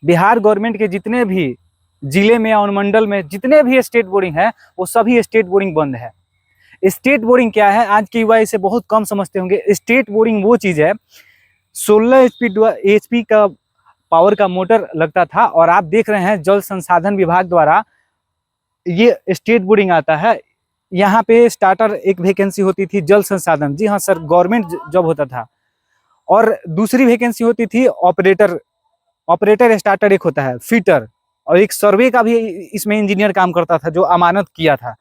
Bihar government के जितने भी जिले में और मंडल में जितने भी स्टेट बोर्डिंग है वो सभी स्टेट बोर्डिंग बंद है। स्टेट बोर्डिंग क्या है, आज के युवा इसे बहुत कम समझते होंगे। स्टेट बोर्डिंग वो चीज़ है, 16 HP का पावर का मोटर लगता था, और आप देख रहे हैं जल संसाधन विभाग द्वारा ये स्टेट बोर्डिंग आता है। यहाँ पे स्टार्टर एक वैकेंसी होती थी जल संसाधन, जी हाँ सर, गवर्नमेंट जॉब होता था। और दूसरी वैकेंसी होती थी ऑपरेटर स्टार्टर एक होता है, फिटर, और एक सर्वे का भी इसमें इंजीनियर काम करता था जो अमानत किया था।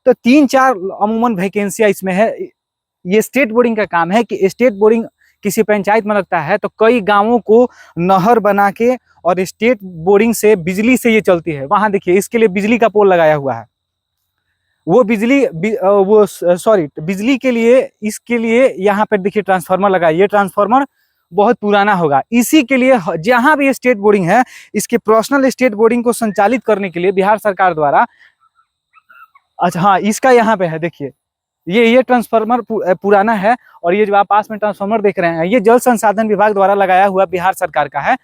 तो 3-4 अमूमन वैकेंसियां इसमें है। ये स्टेट बोर्डिंग का काम है कि स्टेट बोर्डिंग किसी पंचायत में लगता है तो कई गांवों को नहर बना के, और स्टेट बोर्डिंग से बिजली से ये चलती है। वहां देखिए इसके लिए बिजली का पोल लगाया हुआ है। वो बिजली के लिए, इसके लिए यहाँ पर देखिए ट्रांसफार्मर लगा है। ये ट्रांसफार्मर बहुत पुराना होगा। इसी के लिए जहां भी स्टेट बोर्डिंग है, इसके पर्सनल स्टेट बोर्डिंग को संचालित करने के लिए बिहार सरकार द्वारा, अच्छा हाँ इसका यहाँ पे है देखिए, ये ट्रांसफार्मर पुराना है, और ये जो आप पास में ट्रांसफार्मर देख रहे हैं ये जल संसाधन विभाग द्वारा लगाया हुआ बिहार सरकार का है।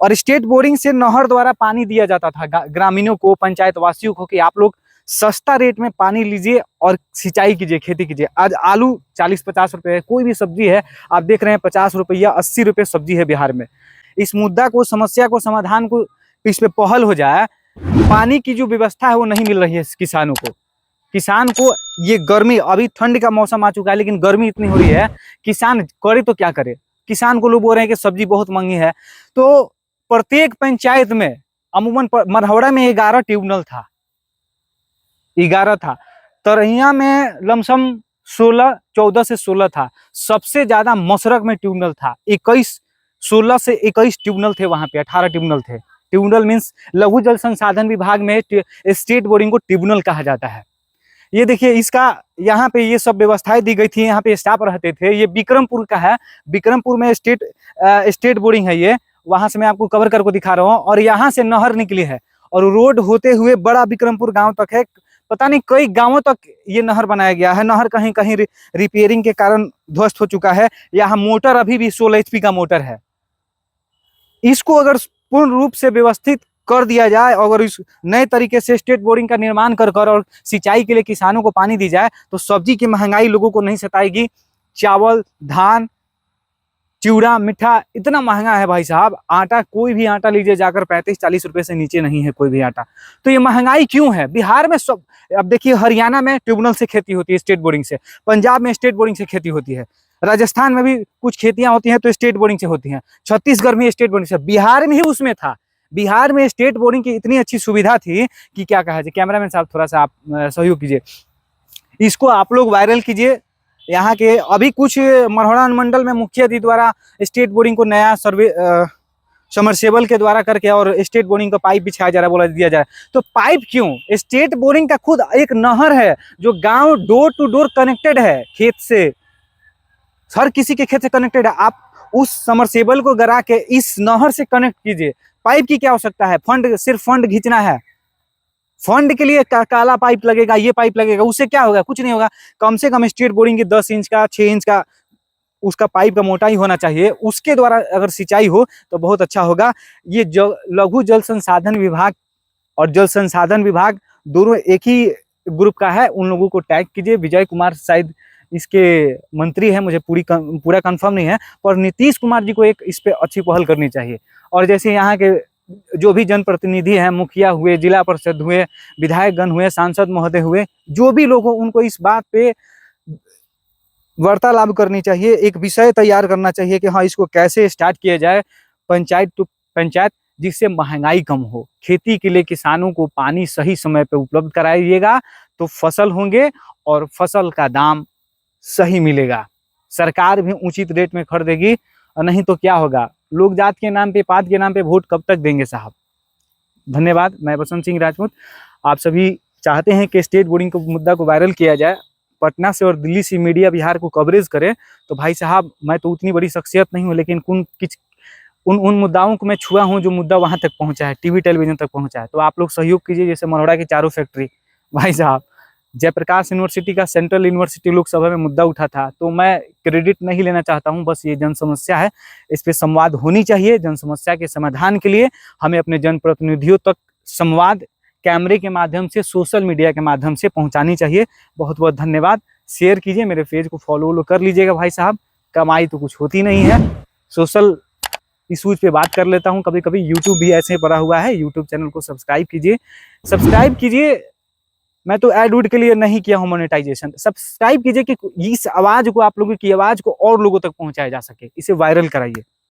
और स्टेट बोर्डिंग से नहर द्वारा पानी दिया जाता था ग्रामीणों को, पंचायत वासियों को, कि आप लोग सस्ता रेट में पानी लीजिए और सिंचाई कीजिए, खेती कीजिए। आज आलू 40-50 रुपए है, कोई भी सब्जी है आप देख रहे हैं 50 रुपया 80 रुपये सब्जी है बिहार में। इस मुद्दा को, समस्या को, समाधान को इस पे पहल हो जाए। पानी की जो व्यवस्था है वो नहीं मिल रही है किसानों को। किसान को ये गर्मी, अभी ठंड का मौसम आ चुका है लेकिन गर्मी इतनी हो रही है, किसान करे तो क्या करे। किसान को लोग बोल रहे हैं कि सब्जी बहुत महंगी है। तो प्रत्येक पंचायत में अमूमन मरहौड़ा में 11 ट्यूबवेल था, 11 था। तरहिया में लमसम 14 से 16 था। सबसे ज्यादा मसरक में ट्यूबवेल था, 16 से 21 ट्यूबवेल थे वहां पे, 18 ट्यूबवेल थे। ट्यूबवेल मीन्स लघु जल संसाधन विभाग में स्टेट बोर्डिंग को ट्यूबवेल कहा जाता है। ये देखिए इसका यहाँ पे ये सब व्यवस्थाएं दी गई थी, यहाँ पे स्टाफ रहते थे। ये विक्रमपुर का है, विक्रमपुर में स्टेट बोर्डिंग है ये। वहां से मैं आपको कवर करके दिखा रहा हूँ। और यहाँ से नहर निकली है और रोड होते हुए बड़ा विक्रमपुर गांव तक है। पता नहीं कई गांवों तक ये नहर बनाया गया है। नहर कहीं कहीं रिपेयरिंग के कारण ध्वस्त हो चुका है। यहाँ मोटर अभी भी 16 HP का मोटर है। इसको अगर पूर्ण रूप से व्यवस्थित कर दिया जाए, अगर इस नए तरीके से स्टेट बोर्डिंग का निर्माण कर और सिंचाई के लिए किसानों को पानी दी जाए तो सब्जी की महंगाई लोगों को नहीं सताएगी। चावल, धान, चिवड़ा, मिठा इतना महंगा है भाई साहब। आटा, कोई भी आटा लीजिए जाकर 35-40 रुपए से नीचे नहीं है कोई भी आटा। तो ये महंगाई क्यों है बिहार में? सब अब देखिए, हरियाणा में ट्यूबवेल से खेती होती है स्टेट बोर्डिंग से, पंजाब में स्टेट बोर्डिंग से खेती होती है, राजस्थान में भी कुछ खेतियां होती हैं तो स्टेट बोर्डिंग से होती हैं, छत्तीसगढ़ में स्टेट बोर्डिंग से, बिहार में ही उसमें था। बिहार में स्टेट बोर्डिंग की इतनी अच्छी सुविधा थी कि क्या कहा जाए। कैमरामैन साहब थोड़ा सा आप सहयोग कीजिए, इसको आप लोग वायरल कीजिए। यहाँ के अभी कुछ मरहौड़ा मंडल में मुखिया जी द्वारा स्टेट बोर्डिंग को नया समरसेबल के द्वारा करके और स्टेट बोर्डिंग का पाइप बिछाया जा रहा है, बोला दिया जाए। तो पाइप क्यों? स्टेट बोर्डिंग का खुद एक नहर है जो गांव डोर टू डोर कनेक्टेड है, खेत से, हर किसी के खेत से कनेक्टेड है। आप उस समरसेबल को गरा के इस नहर से कनेक्ट कीजिए। पाइप की क्या आवश्यकता है? फंड, सिर्फ फंड खींचना है। फंड के लिए काला पाइप लगेगा, ये पाइप लगेगा, उससे क्या होगा? कुछ नहीं होगा। कम से कम स्टेट बोर्डिंग की 10 इंच का, 6 इंच का उसका पाइप का मोटाई होना चाहिए। उसके द्वारा अगर सिंचाई हो तो बहुत अच्छा होगा। ये लघु जल संसाधन विभाग और जल संसाधन विभाग दोनों एक ही ग्रुप का है। उन लोगों को टैग कीजिए। विजय कुमार शायद इसके मंत्री है, मुझे पूरा कंफर्म नहीं है, पर नीतीश कुमार जी को एक इस पे अच्छी पहल करनी चाहिए। और जैसे यहाँ के जो भी जनप्रतिनिधि हैं, मुखिया हुए, जिला परिषद हुए, विधायकगण हुए, सांसद महोदय हुए, जो भी लोग हो, उनको इस बात पे वार्तालाप करनी चाहिए। एक विषय तैयार करना चाहिए कि हाँ इसको कैसे स्टार्ट किया जाए पंचायत टू पंचायत, जिससे महंगाई कम हो। खेती के लिए किसानों को पानी सही समय पे उपलब्ध कराइएगा तो फसल होंगे और फसल का दाम सही मिलेगा। सरकार भी उचित रेट में खरीदेगी, और नहीं तो क्या होगा? लोग जात के नाम पे, पात के नाम पे वोट कब तक देंगे साहब? धन्यवाद। मैं बसंत सिंह राजपूत। आप सभी चाहते हैं कि स्टेट बोर्डिंग को मुद्दा को वायरल किया जाए, पटना से और दिल्ली से मीडिया बिहार को कवरेज करे, तो भाई साहब मैं तो उतनी बड़ी शख्सियत नहीं हूँ, लेकिन उन मुद्दाओं को मैं छुआ हूँ जो मुद्दा वहां तक पहुंचा है, टीवी टेलीविजन तक पहुंचा है। तो आप लोग सहयोग कीजिए। जैसे मरहौड़ा की चारों फैक्ट्री, भाई साहब जयप्रकाश यूनिवर्सिटी का सेंट्रल यूनिवर्सिटी लोकसभा में मुद्दा उठा था, तो मैं क्रेडिट नहीं लेना चाहता हूं, बस ये जन समस्या है, इस पे संवाद होनी चाहिए। जन समस्या के समाधान के लिए हमें अपने जनप्रतिनिधियों तक संवाद कैमरे के माध्यम से, सोशल मीडिया के माध्यम से पहुंचानी चाहिए। बहुत बहुत धन्यवाद। शेयर कीजिए, मेरे पेज को फॉलो कर लीजिएगा भाई साहब, कमाई तो कुछ होती नहीं है, सोशल इशूज पे बात कर लेता हूँ कभी कभी। यूट्यूब भी ऐसे पड़ा हुआ है, यूट्यूब चैनल को सब्सक्राइब कीजिए। मैं तो एड वुड के लिए नहीं किया हूँ मोनेटाइजेशन, सब्सक्राइब कीजिए कि इस आवाज को, आप लोगों की आवाज को और लोगों तक पहुंचाया जा सके, इसे वायरल कराइए।